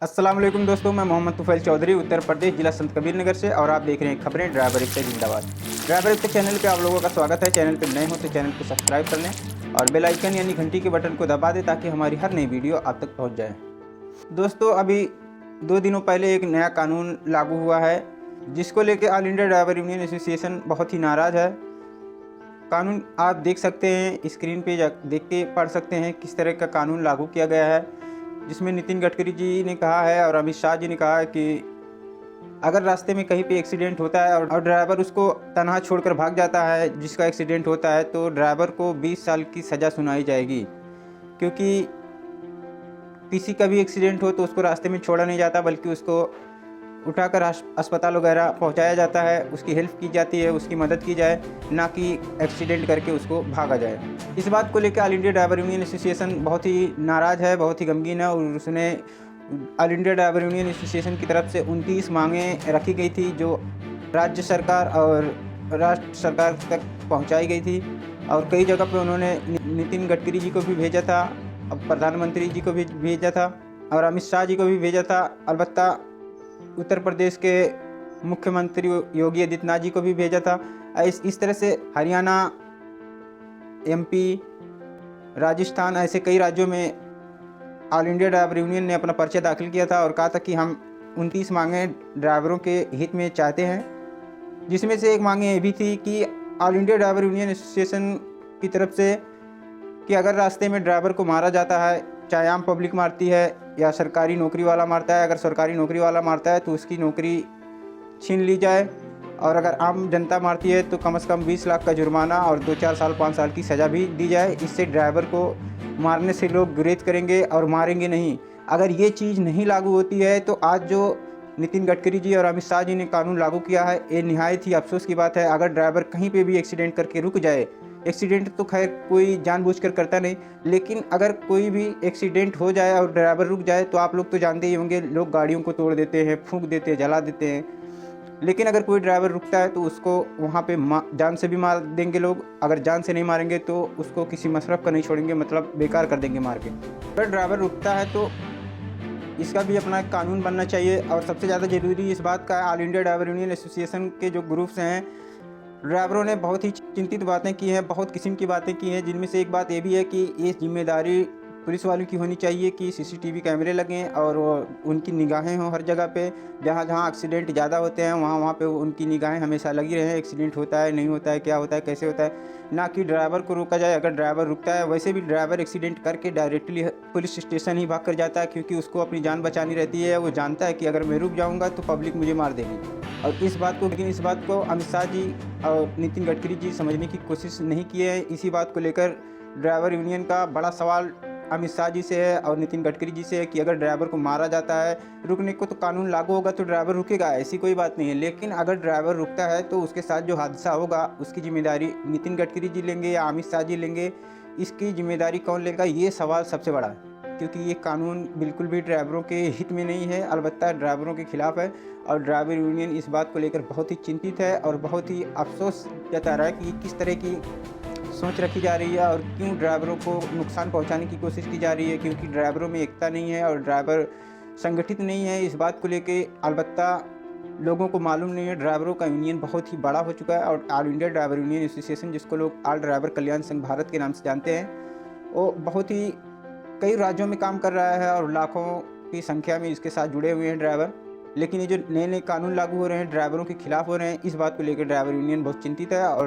अस्सलाम वालेकुम दोस्तों, मैं मोहम्मद तुफैल चौधरी उत्तर प्रदेश जिला संत कबीर नगर से और आप देख रहे हैं खबरें ड्राइवर रिक्शा जिंदाबाद। ड्राइवर रिक्शा चैनल पे आप लोगों का स्वागत है। चैनल पे नए हो तो चैनल को सब्सक्राइब कर लें और बेल आइकन यानी घंटी के बटन को दबा दें ताकि हमारी हर नई वीडियो आप तक पहुंच जाए। दोस्तों, अभी 2 दिनों पहले एक नया कानून लागू हुआ है जिसको लेकर all India driver union association बहुत ही नाराज़ है। कानून आप देख सकते हैं, स्क्रीन पे देख के पढ़ सकते हैं किस तरह का कानून लागू किया गया है, जिसमें नितिन गडकरी जी ने कहा है और अमित शाह जी ने कहा है कि अगर रास्ते में कहीं पे एक्सीडेंट होता है और ड्राइवर उसको तनहा छोड़कर भाग जाता है, जिसका एक्सीडेंट होता है, तो ड्राइवर को 20 साल की सज़ा सुनाई जाएगी। क्योंकि किसी का भी एक्सीडेंट हो तो उसको रास्ते में छोड़ा नहीं जाता, बल्कि उसको उठाकर अस्पताल वगैरह पहुंचाया जाता है, उसकी हेल्प की जाती है, उसकी मदद की जाए, ना कि एक्सीडेंट करके उसको भागा जाए। इस बात को लेकर all India driver union association बहुत ही नाराज़ है, बहुत ही गमगीन है और उसने all India driver union association की तरफ से 29 मांगें रखी गई थी जो राज्य सरकार और राष्ट्र सरकार तक पहुँचाई गई थी। और कई जगह पर उन्होंने नितिन गडकरी जी को भी भेजा था, प्रधानमंत्री जी को भी भेजा था और अमित शाह जी को भी भेजा था। अलबत्ता उत्तर प्रदेश के मुख्यमंत्री योगी आदित्यनाथ जी को भी भेजा था। इस तरह से हरियाणा, एमपी, राजस्थान, ऐसे कई राज्यों में ऑल इंडिया ड्राइवर यूनियन ने अपना पर्चा दाखिल किया था और कहा था कि हम 29 मांगें ड्राइवरों के हित में चाहते हैं, जिसमें से एक मांग ये भी थी कि all India driver union association की तरफ से कि अगर रास्ते में ड्राइवर को मारा जाता है, चाहे आम पब्लिक मारती है या सरकारी नौकरी वाला मारता है, अगर सरकारी नौकरी वाला मारता है तो उसकी नौकरी छीन ली जाए, और अगर आम जनता मारती है तो कम से कम 20 लाख का जुर्माना और 2-4 साल 5 साल की सज़ा भी दी जाए। इससे ड्राइवर को मारने से लोग गुरेज करेंगे और मारेंगे नहीं। अगर ये चीज़ नहीं लागू होती है तो आज जो नितिन गडकरी जी और अमित शाह जी ने कानून लागू किया है, ये निहायत ही अफसोस की बात है। अगर ड्राइवर कहीं पे भी एक्सीडेंट करके रुक जाए, एक्सीडेंट तो खैर कोई जानबूझकर करता नहीं, लेकिन अगर कोई भी एक्सीडेंट हो जाए और ड्राइवर रुक जाए तो आप लोग तो जानते ही होंगे, लोग गाड़ियों को तोड़ देते हैं, फूंक देते हैं, जला देते हैं। लेकिन अगर कोई ड्राइवर रुकता है तो उसको वहाँ पे जान से भी मार देंगे लोग। अगर जान से नहीं मारेंगे तो उसको किसी मशरफ का नहीं छोड़ेंगे, मतलब बेकार कर देंगे मार के। अगर ड्राइवर रुकता है तो इसका भी अपना कानून बनना चाहिए। और सबसे ज़्यादा ज़रूरी इस बात का all India driver union association के जो ग्रुप्स हैं, ड्राइवरों ने बहुत ही चिंतित बातें की हैं, बहुत किस्म की बातें की हैं, जिनमें से एक बात ये भी है कि ये जिम्मेदारी पुलिस वालों की होनी चाहिए कि सीसीटीवी कैमरे लगें और उनकी निगाहें हों हर जगह पे। जहाँ जहाँ एक्सीडेंट ज़्यादा होते हैं वहाँ वहाँ पे उनकी निगाहें हमेशा लगी रहें, एक्सीडेंट होता है नहीं होता है, क्या होता है, कैसे होता है, ना कि ड्राइवर को रोका जाए। अगर ड्राइवर रुकता है, वैसे भी ड्राइवर एक्सीडेंट करके डायरेक्टली पुलिस स्टेशन ही भाग कर जाता है, क्योंकि उसको अपनी जान बचानी रहती है। वो जानता है कि अगर मैं रुक जाऊँगा तो पब्लिक मुझे मार देगी। और इस बात को अमित शाह जी और नितिन गडकरी जी समझने की कोशिश नहीं किए हैं। इसी बात को लेकर ड्राइवर यूनियन का बड़ा सवाल अमित शाह जी से है और नितिन गडकरी जी से है कि अगर ड्राइवर को मारा जाता है, रुकने को तो कानून लागू होगा तो ड्राइवर रुकेगा, ऐसी कोई बात नहीं है। लेकिन अगर ड्राइवर रुकता है तो उसके साथ जो हादसा होगा उसकी जिम्मेदारी नितिन गडकरी जी लेंगे या अमित शाह जी लेंगे? इसकी जिम्मेदारी कौन लेगा, ये सवाल सबसे बड़ा है। क्योंकि ये कानून बिल्कुल भी ड्राइवरों के हित में नहीं है, अलबत्ता ड्राइवरों के खिलाफ है। और ड्राइवर यूनियन इस बात को लेकर बहुत ही चिंतित है और बहुत ही अफसोस जता रहा है कि किस तरह की सोच रखी जा रही है और क्यों ड्राइवरों को नुकसान पहुंचाने की कोशिश की जा रही है। क्योंकि ड्राइवरों में एकता नहीं है और ड्राइवर संगठित नहीं है। इस बात को लेके अलबत्ता लोगों को मालूम नहीं है। ड्राइवरों का यूनियन बहुत ही बड़ा हो चुका है और all India driver union association, जिसको लोग ऑल ड्राइवर कल्याण संघ भारत के नाम से जानते हैं, वो बहुत ही कई राज्यों में काम कर रहा है और लाखों की संख्या में इसके साथ जुड़े हुए हैं ड्राइवर। लेकिन ये जो नए नए कानून लागू हो रहे हैं ड्राइवरों के खिलाफ हो रहे हैं, इस बात को लेकर ड्राइवर यूनियन बहुत चिंतित है। और